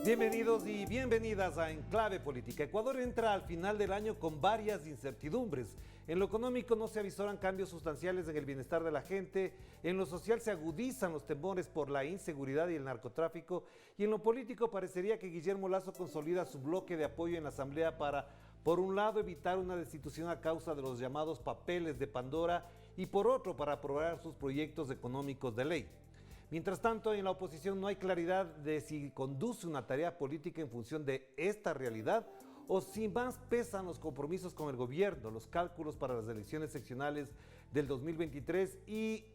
Bienvenidos y bienvenidas a Enclave Política. Ecuador entra al final del año con varias incertidumbres. En lo económico no se avisoran cambios sustanciales en el bienestar de la gente, en lo social se agudizan los temores por la inseguridad y el narcotráfico, y en lo político parecería que Guillermo Lasso consolida su bloque de apoyo en la Asamblea para, por un lado, evitar una destitución a causa de los llamados papeles de Pandora y por otro, para aprobar sus proyectos económicos de ley. Mientras tanto, en la oposición no hay claridad de si conduce una tarea política en función de esta realidad o si más pesan los compromisos con el gobierno, los cálculos para las elecciones seccionales del 2023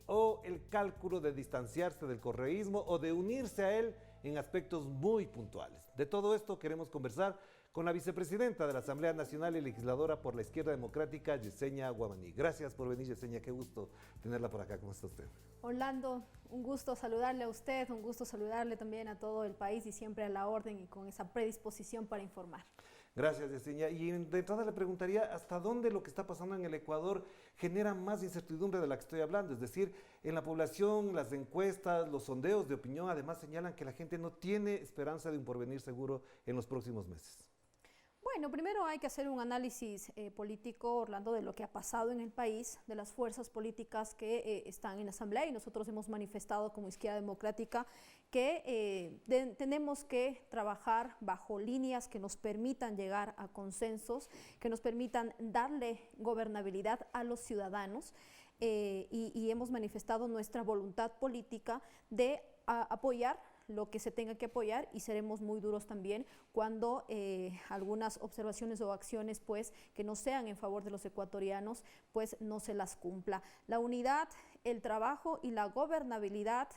o el cálculo de distanciarse del correísmo o de unirse a él en aspectos muy puntuales. De todo esto queremos conversar con la vicepresidenta de la Asamblea Nacional y legisladora por la Izquierda Democrática, Yesenia Guamaní. Gracias por venir, Yesenia, qué gusto tenerla por acá. ¿Cómo está usted? Orlando, un gusto saludarle a usted, un gusto saludarle también a todo el país y siempre a la orden y con esa predisposición para informar. Gracias, Yesenia. Y de entrada le preguntaría, ¿hasta dónde lo que está pasando en el Ecuador genera más incertidumbre de la que estoy hablando? Es decir, en la población, las encuestas, los sondeos de opinión, además señalan que la gente no tiene esperanza de un porvenir seguro en los próximos meses. Bueno, primero hay que hacer un análisis político, Orlando, de lo que ha pasado en el país, de las fuerzas políticas que están en la Asamblea, y nosotros hemos manifestado como Izquierda Democrática que tenemos que trabajar bajo líneas que nos permitan llegar a consensos, que nos permitan darle gobernabilidad a los ciudadanos, y hemos manifestado nuestra voluntad política de apoyar lo que se tenga que apoyar, y seremos muy duros también cuando algunas observaciones o acciones pues que no sean en favor de los ecuatorianos pues no se las cumpla. La unidad, el trabajo y la gobernabilidad,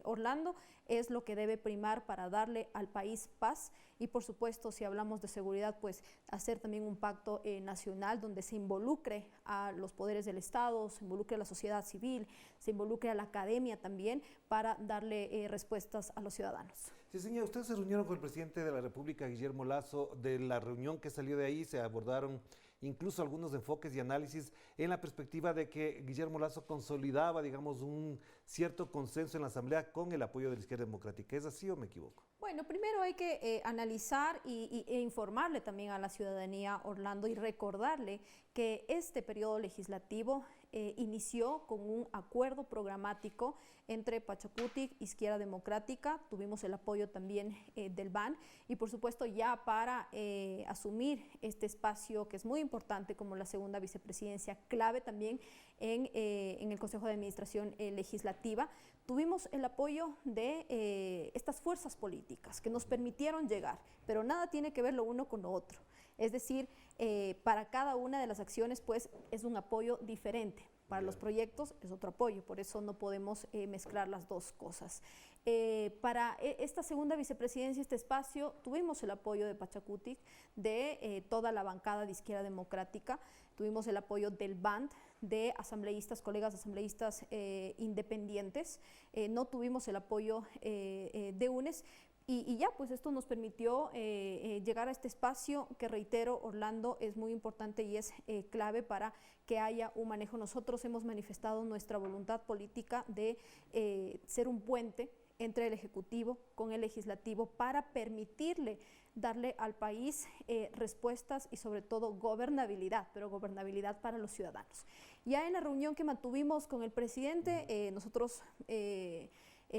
Orlando, es lo que debe primar para darle al país paz, y por supuesto, si hablamos de seguridad, pues hacer también un pacto nacional donde se involucre a los poderes del Estado, se involucre a la sociedad civil, se involucre a la academia también para darle respuestas a los ciudadanos. Sí, señora, ustedes se reunieron con el presidente de la República, Guillermo Lasso. De la reunión que salió de ahí se abordaron incluso algunos enfoques y análisis en la perspectiva de que Guillermo Lasso consolidaba, digamos, un cierto consenso en la Asamblea con el apoyo de la Izquierda Democrática. ¿Es así o me equivoco? Bueno, primero hay que analizar e informarle también a la ciudadanía, Orlando, y recordarle que este periodo legislativo inició con un acuerdo programático entre Pachacutic, Izquierda Democrática, tuvimos el apoyo también del BAN, y por supuesto ya para asumir este espacio que es muy importante como la segunda vicepresidencia, clave también en el Consejo de Administración Legislativa, tuvimos el apoyo de estas fuerzas políticas que nos permitieron llegar, pero nada tiene que ver lo uno con lo otro. Es decir, para cada una de las acciones pues es un apoyo diferente. Para los proyectos es otro apoyo, por eso no podemos mezclar las dos cosas. Para esta segunda vicepresidencia, este espacio, tuvimos el apoyo de Pachacutic, de toda la bancada de Izquierda Democrática, tuvimos el apoyo del BAND, de asambleístas, colegas asambleístas independientes, no tuvimos el apoyo de UNES. Y ya, pues esto nos permitió llegar a este espacio que, reitero, Orlando, es muy importante y es clave para que haya un manejo. Nosotros hemos manifestado nuestra voluntad política de ser un puente entre el Ejecutivo con el Legislativo para permitirle darle al país respuestas y sobre todo gobernabilidad, pero gobernabilidad para los ciudadanos. Ya en la reunión que mantuvimos con el presidente, nosotros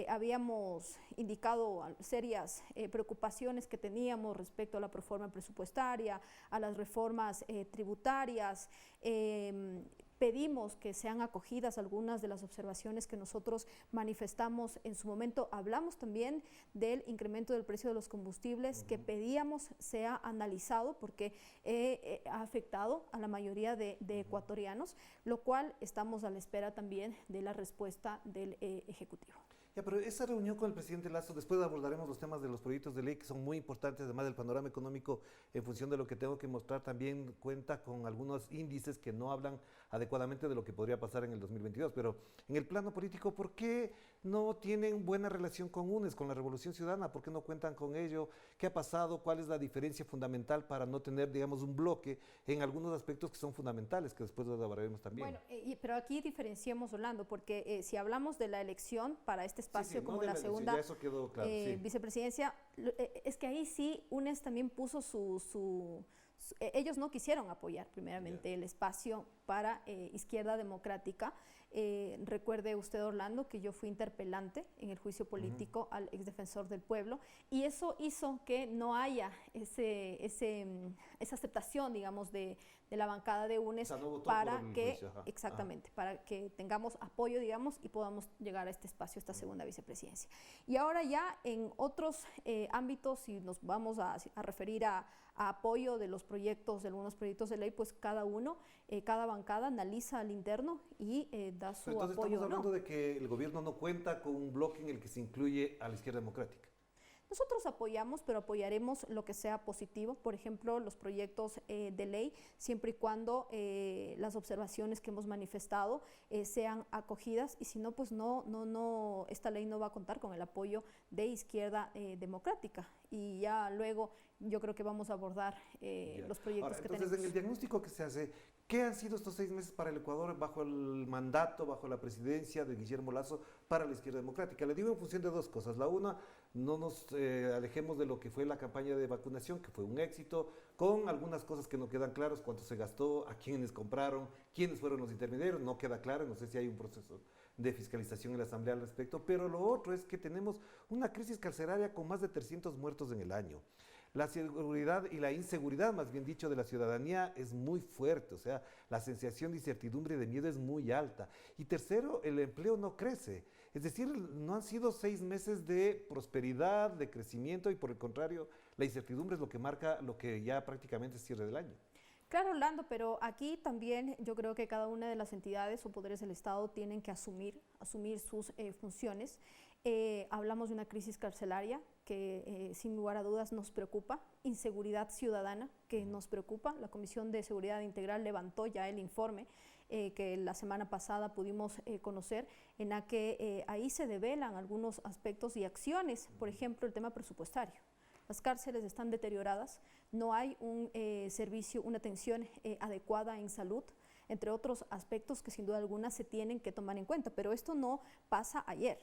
habíamos indicado serias preocupaciones que teníamos respecto a la proforma presupuestaria, a las reformas tributarias. Pedimos que sean acogidas algunas de las observaciones que nosotros manifestamos en su momento. Hablamos también del incremento del precio de los combustibles que pedíamos sea analizado porque ha afectado a la mayoría de ecuatorianos, lo cual estamos a la espera también de la respuesta del Ejecutivo. Ya, pero esa reunión con el presidente Lasso, después abordaremos los temas de los proyectos de ley que son muy importantes, además del panorama económico, en función de lo que tengo que mostrar, también cuenta con algunos índices que no hablan adecuadamente de lo que podría pasar en el 2022. Pero en el plano político, ¿por qué no tienen buena relación con UNES, con la Revolución Ciudadana? ¿Por qué no cuentan con ello? ¿Qué ha pasado? ¿Cuál es la diferencia fundamental para no tener, digamos, un bloque en algunos aspectos que son fundamentales, que después los abordaremos también? Bueno, pero aquí diferenciemos, Orlando, porque si hablamos de la elección para este espacio como no de la elección, segunda ya eso quedó claro, vicepresidencia, es que ahí sí UNES también puso ellos no quisieron apoyar primeramente el espacio para Izquierda Democrática. Recuerde usted, Orlando, que yo fui interpelante en el juicio político al exdefensor del pueblo, y eso hizo que no haya esa aceptación, digamos, de la bancada de UNES, o sea, no para que, juicio, exactamente, para que tengamos apoyo, digamos, y podamos llegar a este espacio, esta segunda vicepresidencia. Y ahora ya en otros ámbitos, si nos vamos a referir a apoyo de los proyectos, de algunos proyectos de ley, pues cada bancada analiza al interno y da su Entonces apoyo. estamos hablando de que el gobierno no cuenta con un bloque en el que se incluye a la Izquierda Democrática. Nosotros apoyamos, pero apoyaremos lo que sea positivo, por ejemplo, los proyectos de ley, siempre y cuando las observaciones que hemos manifestado sean acogidas, y si no, pues esta ley no va a contar con el apoyo de Izquierda Democrática. Y ya luego yo creo que vamos a abordar los proyectos que tenemos. Entonces, en el diagnóstico que se hace, ¿qué han sido estos 6 meses para el Ecuador bajo el mandato, bajo la presidencia de Guillermo Lasso para la Izquierda Democrática? Le digo en función de dos cosas. La una, no nos alejemos de lo que fue la campaña de vacunación, que fue un éxito, con algunas cosas que no quedan claras: cuánto se gastó, a quiénes compraron, quiénes fueron los intermediarios, no queda claro, no sé si hay un proceso de fiscalización en la Asamblea al respecto. Pero lo otro es que tenemos una crisis carceraria con más de 300 muertos en el año. La seguridad y la inseguridad, más bien dicho, de la ciudadanía es muy fuerte, o sea, la sensación de incertidumbre y de miedo es muy alta. Y tercero, el empleo no crece. Es decir, no han sido 6 meses de prosperidad, de crecimiento, y por el contrario, la incertidumbre es lo que marca lo que ya prácticamente es cierre del año. Claro, Orlando, pero aquí también yo creo que cada una de las entidades o poderes del Estado tienen que asumir sus funciones. Hablamos de una crisis carcelaria que sin lugar a dudas nos preocupa, inseguridad ciudadana que nos preocupa. La Comisión de Seguridad Integral levantó ya el informe que la semana pasada pudimos conocer, en la que ahí se develan algunos aspectos y acciones, por ejemplo, el tema presupuestario. Las cárceles están deterioradas, no hay un servicio, una atención adecuada en salud, entre otros aspectos que sin duda alguna se tienen que tomar en cuenta, pero esto no pasa ayer.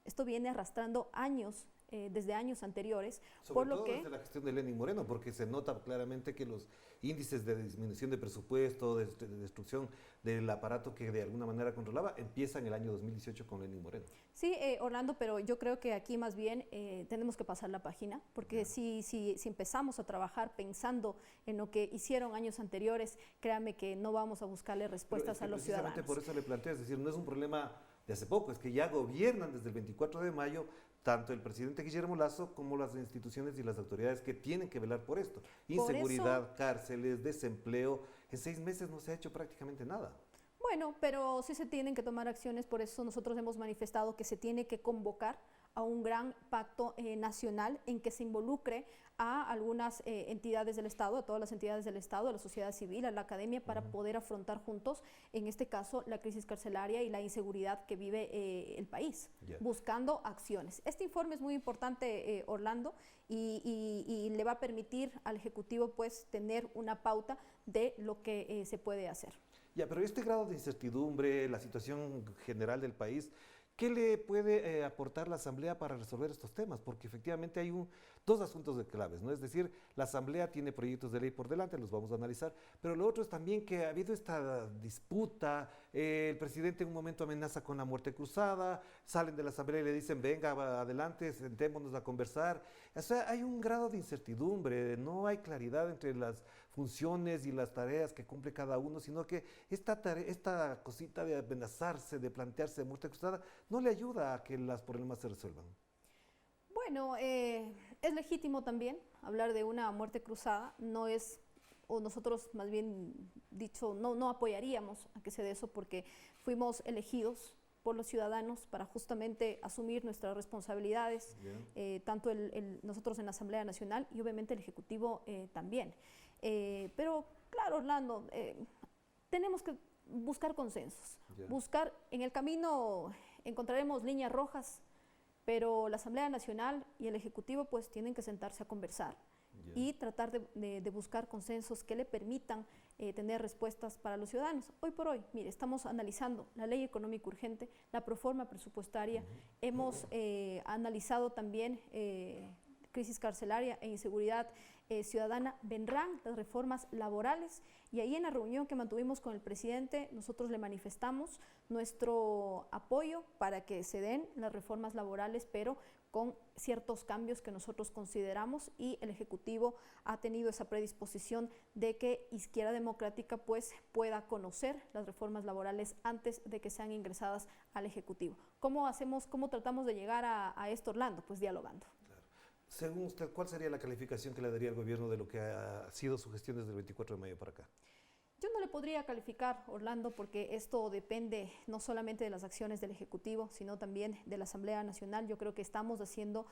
Esto viene arrastrando años, desde años anteriores. Sobre todo desde la gestión de Lenín Moreno, porque se nota claramente que los índices de disminución de presupuesto, de destrucción del aparato que de alguna manera controlaba, empiezan en el año 2018 con Lenín Moreno. Sí, Orlando, pero yo creo que aquí más bien tenemos que pasar la página, porque si empezamos a trabajar pensando en lo que hicieron años anteriores, créame que no vamos a buscarle respuestas a los ciudadanos. Precisamente por eso le planteo, es decir, no es un problema de hace poco, es que ya gobiernan desde el 24 de mayo tanto el presidente Guillermo Lasso como las instituciones y las autoridades que tienen que velar por esto. Inseguridad, cárceles, desempleo. En 6 meses no se ha hecho prácticamente nada. Bueno, pero sí se tienen que tomar acciones, por eso nosotros hemos manifestado que se tiene que convocar a un gran pacto nacional en que se involucre a algunas entidades del Estado, a todas las entidades del Estado, a la sociedad civil, a la academia, para poder afrontar juntos, en este caso, la crisis carcelaria y la inseguridad que vive el país, buscando acciones. Este informe es muy importante, Orlando, y le va a permitir al Ejecutivo pues tener una pauta de lo que se puede hacer. Ya, pero este grado de incertidumbre, la situación general del país, ¿qué le puede aportar la Asamblea para resolver estos temas? Porque efectivamente hay dos asuntos de claves, ¿no? Es decir, la Asamblea tiene proyectos de ley por delante, los vamos a analizar, pero lo otro es también que ha habido esta disputa, el presidente en un momento amenaza con la muerte cruzada, salen de la Asamblea y le dicen, venga, adelante, sentémonos a conversar. O sea, hay un grado de incertidumbre, no hay claridad entre las funciones y las tareas que cumple cada uno, sino que esta cosita de amenazarse, de plantearse muerte cruzada, no le ayuda a que los problemas se resuelvan. Bueno, es legítimo también hablar de una muerte cruzada, no es, o nosotros más bien dicho, no apoyaríamos a que se dé eso, porque fuimos elegidos por los ciudadanos para justamente asumir nuestras responsabilidades, tanto nosotros en la Asamblea Nacional y obviamente el Ejecutivo también. Pero claro, Orlando, tenemos que buscar consensos, buscar en el camino, encontraremos líneas rojas, pero la Asamblea Nacional y el Ejecutivo pues tienen que sentarse a conversar y tratar de buscar consensos que le permitan tener respuestas para los ciudadanos. Hoy por hoy, mire, estamos analizando la ley económica urgente, la proforma presupuestaria, hemos analizado también crisis carcelaria e inseguridad ciudadana, vendrán las reformas laborales y ahí en la reunión que mantuvimos con el presidente nosotros le manifestamos nuestro apoyo para que se den las reformas laborales, pero con ciertos cambios que nosotros consideramos y el Ejecutivo ha tenido esa predisposición de que Izquierda Democrática pues pueda conocer las reformas laborales antes de que sean ingresadas al Ejecutivo. ¿Cómo hacemos, cómo tratamos de llegar a esto, Orlando? Pues dialogando. Según usted, ¿cuál sería la calificación que le daría al gobierno de lo que ha sido su gestión desde el 24 de mayo para acá? Yo no le podría calificar, Orlando, porque esto depende no solamente de las acciones del Ejecutivo, sino también de la Asamblea Nacional. Yo creo que estamos haciendo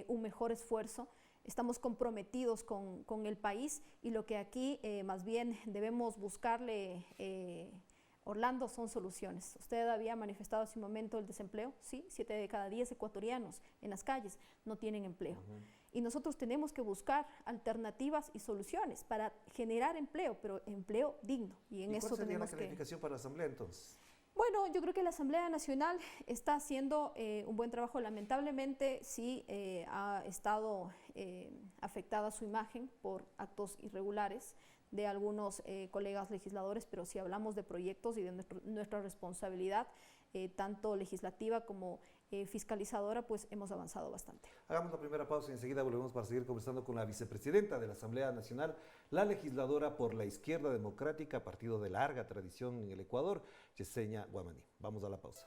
un mejor esfuerzo, estamos comprometidos con el país y lo que aquí más bien debemos buscarle, Orlando, son soluciones. Usted había manifestado hace un momento el desempleo, sí, 7 de cada 10 ecuatorianos en las calles no tienen empleo. Y nosotros tenemos que buscar alternativas y soluciones para generar empleo, pero empleo digno. Y en eso ¿cuál sería tenemos la calificación para la Asamblea entonces? Bueno, yo creo que la Asamblea Nacional está haciendo un buen trabajo. Lamentablemente sí ha estado afectada su imagen por actos irregulares de algunos colegas legisladores, pero si hablamos de proyectos y de nuestra responsabilidad, tanto legislativa como fiscalizadora, pues hemos avanzado bastante. Hagamos la primera pausa y enseguida volvemos para seguir conversando con la vicepresidenta de la Asamblea Nacional, la legisladora por la Izquierda Democrática, partido de larga tradición en el Ecuador, Yesenia Guamaní. Vamos a la pausa.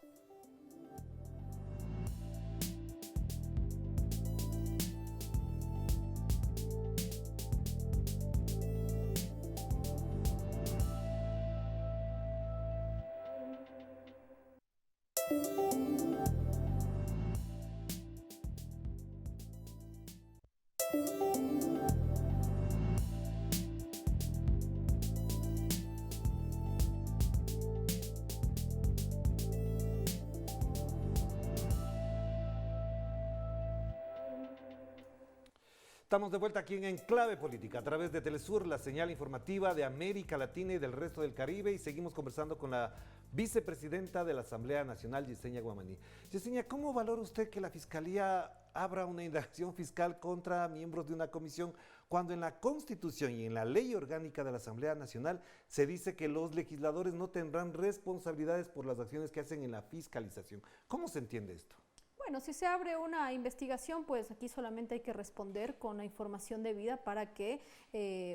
Estamos de vuelta aquí en Enclave Política a través de Telesur, la señal informativa de América Latina y del resto del Caribe, y seguimos conversando con la vicepresidenta de la Asamblea Nacional, Yesenia Guamaní. Yesenia, ¿cómo valora usted que la Fiscalía abra una indagación fiscal contra miembros de una comisión cuando en la Constitución y en la Ley Orgánica de la Asamblea Nacional se dice que los legisladores no tendrán responsabilidades por las acciones que hacen en la fiscalización? ¿Cómo se entiende esto? Bueno, si se abre una investigación, pues aquí solamente hay que responder con la información debida para que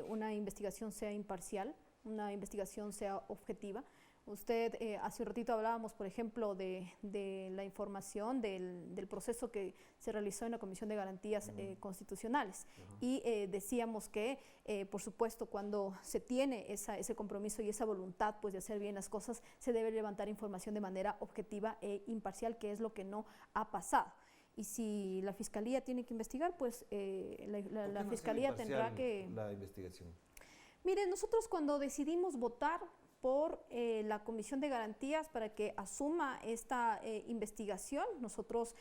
una investigación sea imparcial, una investigación sea objetiva. Usted, hace un ratito hablábamos, por ejemplo, de la información del proceso que se realizó en la Comisión de Garantías Constitucionales y decíamos que, por supuesto, cuando se tiene ese compromiso y esa voluntad pues, de hacer bien las cosas, se debe levantar información de manera objetiva e imparcial, que es lo que no ha pasado. Y si la Fiscalía tiene que investigar, pues la Fiscalía tendrá que... la investigación? Mire, nosotros cuando decidimos votar por la Comisión de Garantías para que asuma esta investigación, nosotros,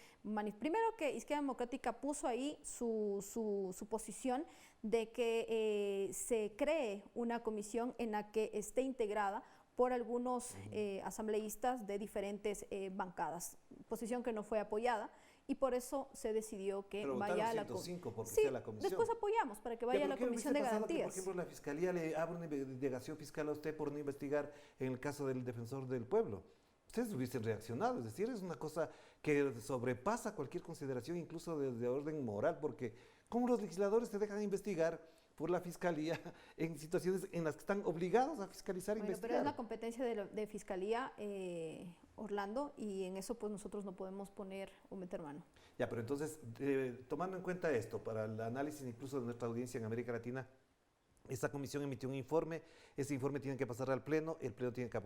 primero que Izquierda Democrática puso ahí su posición de que se cree una comisión en la que esté integrada por algunos asambleístas de diferentes bancadas, posición que no fue apoyada. Y por eso se decidió que vaya a la comisión. Sí, la comisión. Después apoyamos para que vaya a la Comisión de Garantías. Que, por ejemplo, la Fiscalía le abre una investigación fiscal a usted por no investigar en el caso del Defensor del Pueblo. Ustedes hubiesen reaccionado, es decir, es una cosa que sobrepasa cualquier consideración, incluso de orden moral, porque ¿cómo los legisladores se dejan investigar por la Fiscalía en situaciones en las que están obligados a fiscalizar e investigar? Pero es la competencia de Fiscalía, Orlando, y en eso pues nosotros no podemos poner o meter mano. Ya, pero entonces, tomando en cuenta esto, para el análisis incluso de nuestra audiencia en América Latina, esta comisión emitió un informe, ese informe tiene que pasar al Pleno, el Pleno tiene que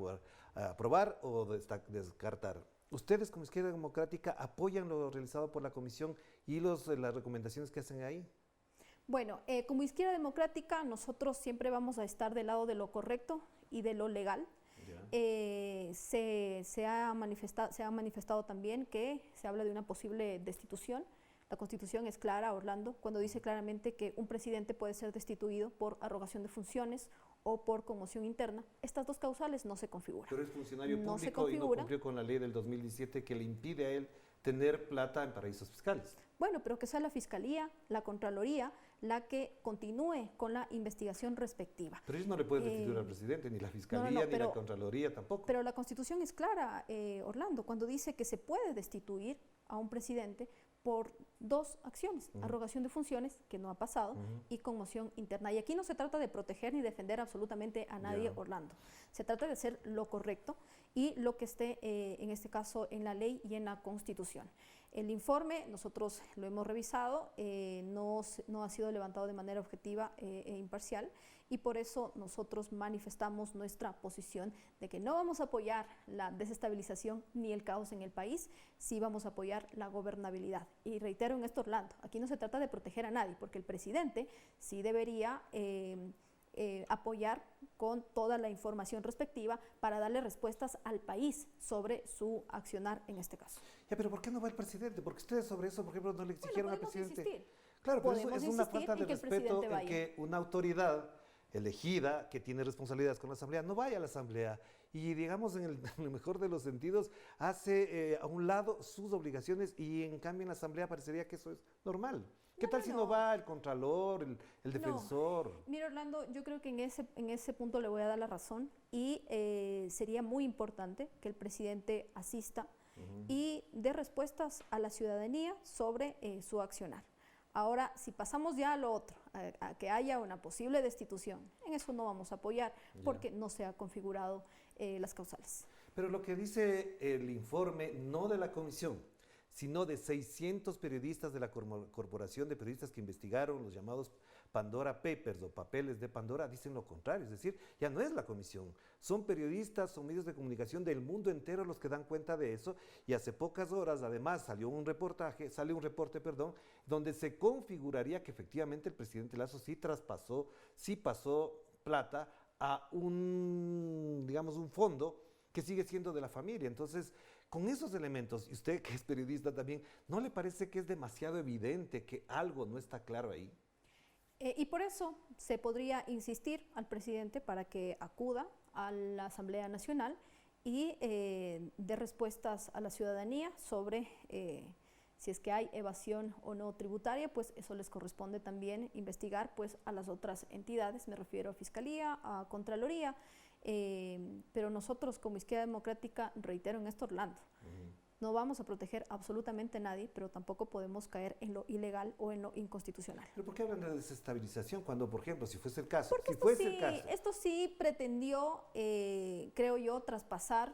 aprobar o descartar. ¿Ustedes como Izquierda Democrática apoyan lo realizado por la comisión y las recomendaciones que hacen ahí? Bueno, como Izquierda Democrática nosotros siempre vamos a estar del lado de lo correcto y de lo legal. Se ha manifestado también que se habla de una posible destitución. La Constitución es clara, Orlando, cuando dice claramente que un presidente puede ser destituido por arrogación de funciones o por conmoción interna. Estas dos causales no se configuran. Pero es funcionario público y no cumplió con la ley del 2017 que le impide a él tener plata en paraísos fiscales. Bueno, pero que sea la Fiscalía, la Contraloría, la que continúe con la investigación respectiva. Pero ellos no le pueden destituir al presidente, ni la Fiscalía, ni la Contraloría tampoco. Pero la Constitución es clara, Orlando, cuando dice que se puede destituir a un presidente por dos acciones, arrogación de funciones, que no ha pasado, y conmoción interna. Y aquí no se trata de proteger ni defender absolutamente a nadie, Orlando. Se trata de hacer lo correcto y lo que esté, en este caso, en la ley y en la Constitución. El informe, nosotros lo hemos revisado, no ha sido levantado de manera objetiva e imparcial, y por eso nosotros manifestamos nuestra posición de que no vamos a apoyar la desestabilización ni el caos en el país, sí vamos a apoyar la gobernabilidad. Y reitero en esto, Orlando, aquí no se trata de proteger a nadie, porque el presidente sí debería apoyar con toda la información respectiva para darle respuestas al país sobre su accionar en este caso. Ya, pero ¿por qué no va el presidente? Porque ustedes sobre eso, por ejemplo, no le exigieron al presidente. Insistir. Claro, pero eso es una falta de respeto en que una autoridad elegida, que tiene responsabilidades con la Asamblea, no vaya a la Asamblea y, digamos, en el mejor de los sentidos, hace a un lado sus obligaciones y, en cambio, en la Asamblea parecería que eso es normal. ¿Qué tal si no va el Contralor, el Defensor? No. Mira, Orlando, yo creo que en ese punto le voy a dar la razón y sería muy importante que el presidente asista y dé respuestas a la ciudadanía sobre su accionar. Ahora, si pasamos ya a lo otro, a que haya una posible destitución, en eso no vamos a apoyar porque no se ha configurado las causales. Pero lo que dice el informe, no de la comisión, sino de 600 periodistas de la Corporación de Periodistas que investigaron los llamados Pandora Papers o papeles de Pandora, dicen lo contrario, es decir, ya no es la comisión, son periodistas, son medios de comunicación del mundo entero los que dan cuenta de eso, y hace pocas horas además sale un reporte, donde se configuraría que efectivamente el presidente Lasso sí pasó plata a un fondo que sigue siendo de la familia. Entonces, con esos elementos, y usted que es periodista también, ¿no le parece que es demasiado evidente que algo no está claro ahí? Y por eso se podría insistir al presidente para que acuda a la Asamblea Nacional y dé respuestas a la ciudadanía sobre si es que hay evasión o no tributaria, pues eso les corresponde también investigar pues a las otras entidades, me refiero a Fiscalía, a Contraloría, pero nosotros como Izquierda Democrática, reitero en esto, Orlando, no vamos a proteger absolutamente a nadie, pero tampoco podemos caer en lo ilegal o en lo inconstitucional. ¿Pero por qué hablan de desestabilización cuando, por ejemplo, si fuese el caso? Porque esto sí pretendió, creo yo, traspasar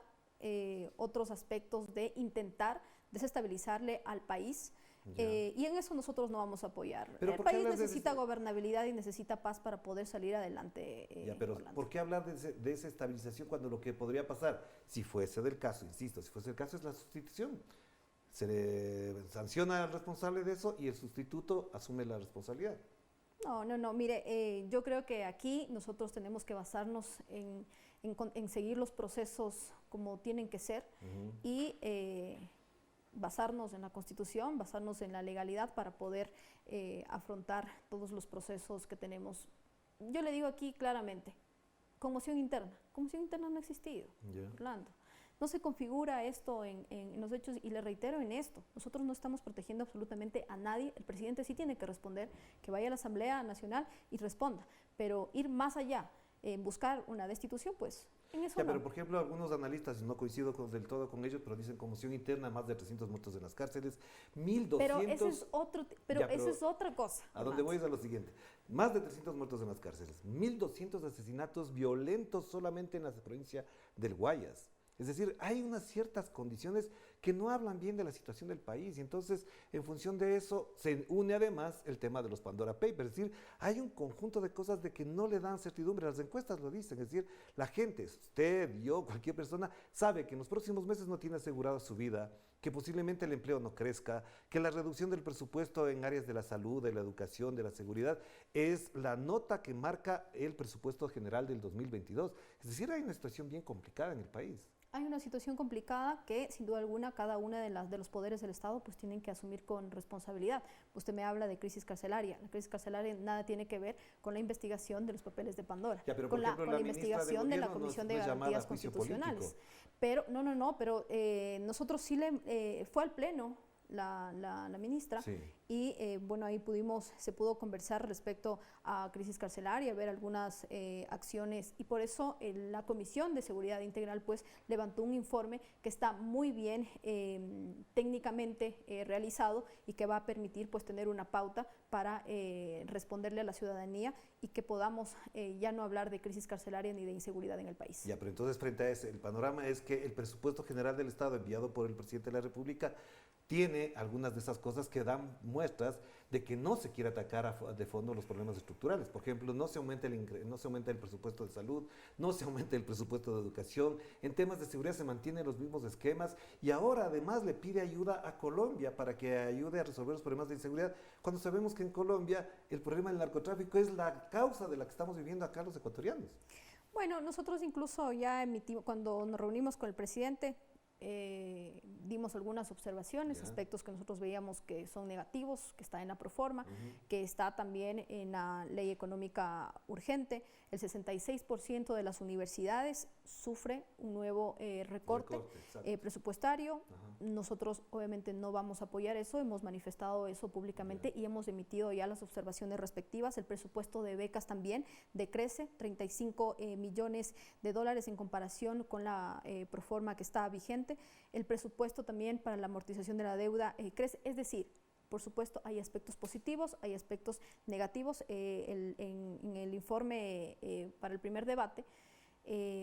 otros aspectos de intentar desestabilizarle al país. Y en eso nosotros no vamos a apoyar. El país necesita gobernabilidad y necesita paz para poder salir adelante. Pero ¿por qué hablar de desestabilización cuando lo que podría pasar, si fuese del caso, insisto, si fuese el caso, es la sustitución? Se le sanciona al responsable de eso y el sustituto asume la responsabilidad. No, mire, yo creo que aquí nosotros tenemos que basarnos en seguir los procesos como tienen que ser y basarnos en la Constitución, basarnos en la legalidad para poder afrontar todos los procesos que tenemos. Yo le digo aquí claramente, conmoción interna no ha existido, Orlando. No se configura esto en los hechos y le reitero en esto, nosotros no estamos protegiendo absolutamente a nadie, el presidente sí tiene que responder, que vaya a la Asamblea Nacional y responda, pero ir más allá, buscar una destitución, pues en eso Pero por ejemplo, algunos analistas, no coincido del todo con ellos, pero dicen conmoción interna, más de 300 muertos en las cárceles, 1.200... Pero esa es otra cosa. A donde voy es a lo siguiente, más de 300 muertos en las cárceles, 1.200 asesinatos violentos solamente en la provincia del Guayas. Es decir, hay unas ciertas condiciones que no hablan bien de la situación del país y entonces en función de eso se une además el tema de los Pandora Papers. Es decir, hay un conjunto de cosas de que no le dan certidumbre, las encuestas lo dicen, es decir, la gente, usted, yo, cualquier persona, sabe que en los próximos meses no tiene asegurada su vida, que posiblemente el empleo no crezca, que la reducción del presupuesto en áreas de la salud, de la educación, de la seguridad, es la nota que marca el presupuesto general del 2022. Es decir, hay una situación bien complicada en el país. Hay una situación complicada que, sin duda alguna, cada una de los poderes del Estado pues tienen que asumir con responsabilidad. Usted me habla de crisis carcelaria. La crisis carcelaria nada tiene que ver con la investigación de los papeles de Pandora, Ya, pero, con ejemplo, la investigación de la Comisión de Garantías Constitucionales. Pero pero nosotros sí fue al Pleno la ministra, sí. Y ahí se pudo conversar respecto a crisis carcelaria, ver algunas acciones, y por eso la Comisión de Seguridad Integral pues levantó un informe que está muy bien técnicamente realizado y que va a permitir pues tener una pauta para responderle a la ciudadanía y que podamos ya no hablar de crisis carcelaria ni de inseguridad en el país. Ya, pero entonces frente a ese, el panorama es que el presupuesto general del Estado enviado por el presidente de la República tiene algunas de esas cosas que dan muestras de que no se quiere atacar de fondo los problemas estructurales. Por ejemplo, no se aumenta el presupuesto de salud, no se aumenta el presupuesto de educación, en temas de seguridad se mantienen los mismos esquemas y ahora además le pide ayuda a Colombia para que ayude a resolver los problemas de inseguridad, cuando sabemos que en Colombia el problema del narcotráfico es la causa de la que estamos viviendo acá los ecuatorianos. Bueno, nosotros incluso ya cuando nos reunimos con el presidente, dimos algunas observaciones, aspectos que nosotros veíamos que son negativos, que está en la proforma, que está también en la ley económica urgente. El 66% de las universidades sufre un nuevo recorte presupuestario. Nosotros obviamente no vamos a apoyar eso, hemos manifestado eso públicamente y hemos emitido ya las observaciones respectivas. El presupuesto de becas también decrece 35 millones de dólares en comparación con la proforma que está vigente. El presupuesto también para la amortización de la deuda crece, es decir, por supuesto, hay aspectos positivos, hay aspectos negativos. En el informe para el primer debate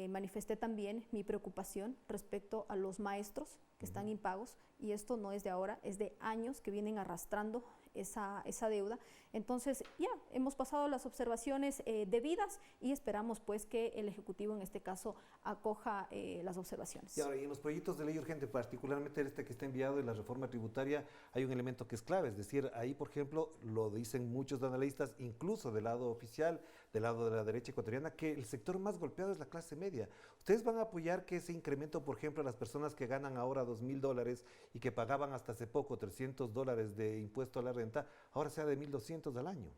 manifesté también mi preocupación respecto a los maestros que están impagos, y esto no es de ahora, es de años que vienen arrastrando esa deuda. Entonces ya hemos pasado las observaciones debidas y esperamos pues que el Ejecutivo en este caso acoja las observaciones. Y ahora, y en los proyectos de ley urgente, particularmente este que está enviado de la reforma tributaria, hay un elemento que es clave, es decir, ahí por ejemplo lo dicen muchos analistas, incluso del lado oficial, del lado de la derecha ecuatoriana, que el sector más golpeado es la clase media. ¿Ustedes van a apoyar que ese incremento, por ejemplo, a las personas que ganan ahora $2,000 y que pagaban hasta hace poco $300 de impuesto a la renta, ahora sea de $1,200 al año?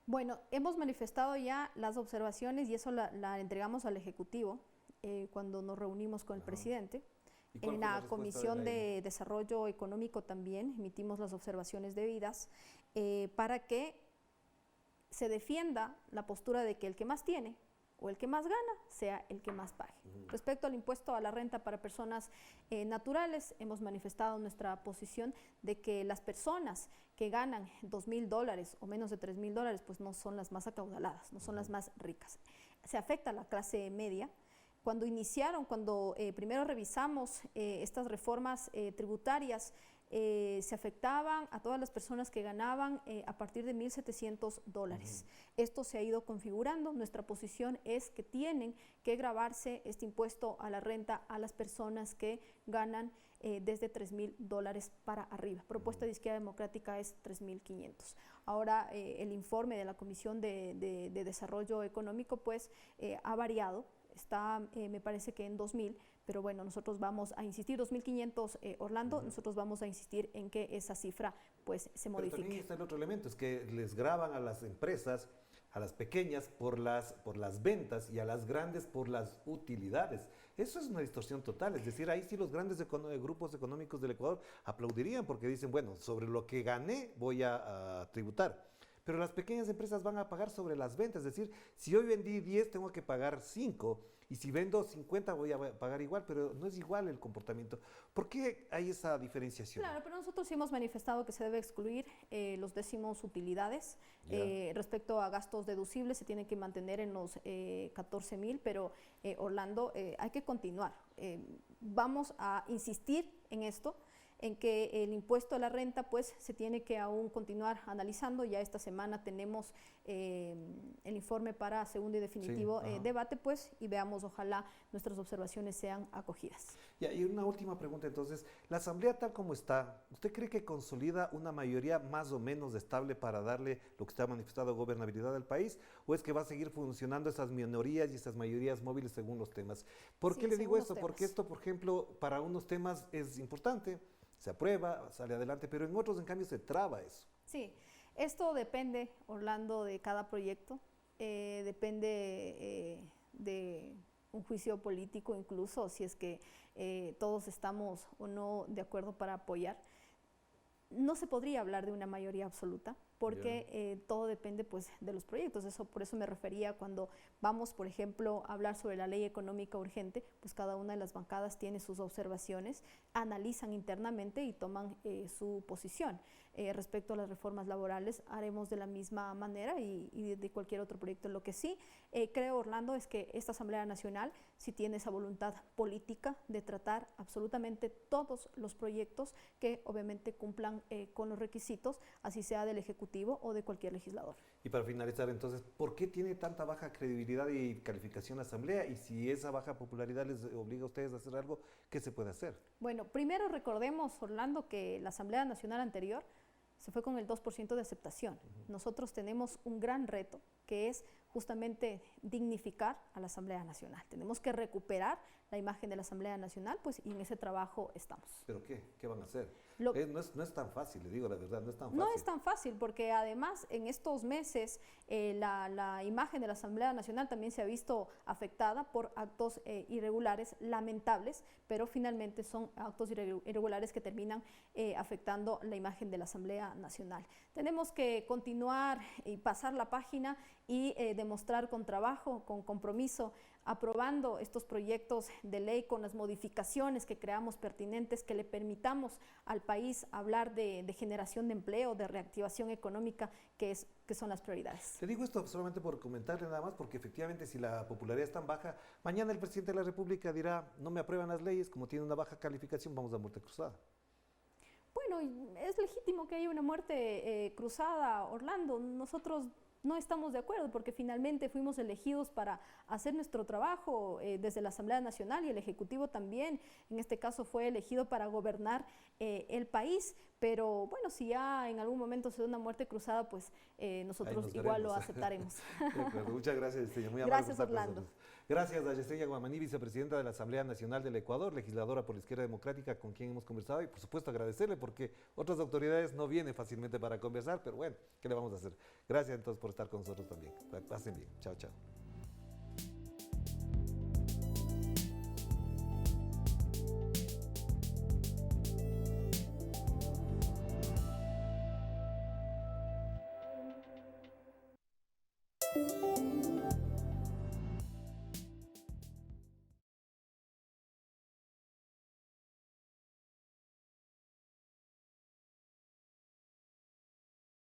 Bueno, hemos manifestado ya las observaciones y eso la entregamos al Ejecutivo cuando nos reunimos con el presidente. En la Comisión de Desarrollo Económico también emitimos las observaciones debidas para que se defienda la postura de que el que más tiene o el que más gana sea el que más pague. Respecto al impuesto a la renta para personas naturales, hemos manifestado nuestra posición de que las personas que ganan $2,000 o menos de $3,000 pues no son las más acaudaladas, no son las más ricas. Se afecta a la clase media. Cuando primero revisamos estas reformas tributarias, se afectaban a todas las personas que ganaban a partir de $1,700. Esto se ha ido configurando. Nuestra posición es que tienen que gravarse este impuesto a la renta a las personas que ganan desde $3,000 para arriba. Propuesta de Izquierda Democrática es 3,500. Ahora el informe de la Comisión de Desarrollo Económico pues ha variado. Está, me parece que en 2,000, pero bueno, nosotros vamos a insistir, 2,500 Orlando, nosotros vamos a insistir en que esa cifra pues se modifique. Pero también está el otro elemento, es que les graban a las empresas, a las pequeñas por las ventas y a las grandes por las utilidades. Eso es una distorsión total, es decir, ahí sí los grandes grupos económicos del Ecuador aplaudirían porque dicen, bueno, sobre lo que gané voy a tributar. pero las pequeñas empresas van a pagar sobre las ventas, es decir, si hoy vendí 10 tengo que pagar 5 y si vendo 50 voy a pagar igual, pero no es igual el comportamiento. ¿Por qué hay esa diferenciación? Claro, pero nosotros sí hemos manifestado que se debe excluir los décimos utilidades. Respecto a gastos deducibles, se tiene que mantener en los 14.000, pero Orlando, hay que continuar. Vamos a insistir en esto, en que el impuesto a la renta pues se tiene que aún continuar analizando. Ya esta semana tenemos el informe para segundo y definitivo debate pues, y veamos, ojalá nuestras observaciones sean acogidas. Y una última pregunta entonces, la Asamblea tal como está, ¿usted cree que consolida una mayoría más o menos estable para darle lo que está manifestado gobernabilidad al país, o es que va a seguir funcionando esas minorías y esas mayorías móviles según los temas? ¿Por qué le digo esto? Porque esto, por ejemplo, para unos temas es importante, se aprueba, sale adelante, pero en otros, en cambio, se traba eso. Sí, esto depende, Orlando, de cada proyecto, depende de un juicio político incluso, si es que todos estamos o no de acuerdo para apoyar. No se podría hablar de una mayoría absoluta, porque todo depende pues, de los proyectos. Por eso me refería cuando vamos, por ejemplo, a hablar sobre la ley económica urgente, pues cada una de las bancadas tiene sus observaciones, analizan internamente y toman su posición. Respecto a las reformas laborales, haremos de la misma manera y de cualquier otro proyecto. Lo que sí creo, Orlando, es que esta Asamblea Nacional sí tiene esa voluntad política de tratar absolutamente todos los proyectos que obviamente cumplan con los requisitos, así sea del Ejecutivo o de cualquier legislador. Y para finalizar, entonces, ¿por qué tiene tanta baja credibilidad y calificación la Asamblea? Y si esa baja popularidad les obliga a ustedes a hacer algo, ¿qué se puede hacer? Bueno, primero recordemos, Orlando, que la Asamblea Nacional anterior se fue con el 2% de aceptación. Nosotros tenemos un gran reto, que es justamente dignificar a la Asamblea Nacional. Tenemos que recuperar la imagen de la Asamblea Nacional, pues, y en ese trabajo estamos. ¿Pero qué? ¿Qué van a hacer? No es tan fácil, le digo la verdad, no es tan fácil. No es tan fácil, porque además en estos meses la imagen de la Asamblea Nacional también se ha visto afectada por actos irregulares, lamentables, pero finalmente son actos irregulares que terminan afectando la imagen de la Asamblea Nacional. Tenemos que continuar y pasar la página y demostrar con trabajo, con compromiso, aprobando estos proyectos de ley con las modificaciones que creamos pertinentes, que le permitamos al país hablar de generación de empleo, de reactivación económica, que son las prioridades. Te digo esto solamente por comentarle nada más, porque efectivamente si la popularidad es tan baja, mañana el presidente de la República dirá, no me aprueban las leyes, como tiene una baja calificación, vamos a muerte cruzada. Bueno, es legítimo que haya una muerte cruzada, Orlando. Nosotros no estamos de acuerdo porque finalmente fuimos elegidos para hacer nuestro trabajo desde la Asamblea Nacional, y el Ejecutivo también, en este caso, fue elegido para gobernar el país. Pero bueno, si ya en algún momento se da una muerte cruzada, pues nosotros igual lo aceptaremos. Muchas gracias, Yesenia. Muy amable. Gracias, Orlando. Gracias a Yesenia Guamaní, vicepresidenta de la Asamblea Nacional del Ecuador, legisladora por la Izquierda Democrática, con quien hemos conversado, y por supuesto agradecerle porque otras autoridades no vienen fácilmente para conversar, pero bueno, ¿qué le vamos a hacer? Gracias entonces por estar con nosotros también. Pasen bien. Chao, chao.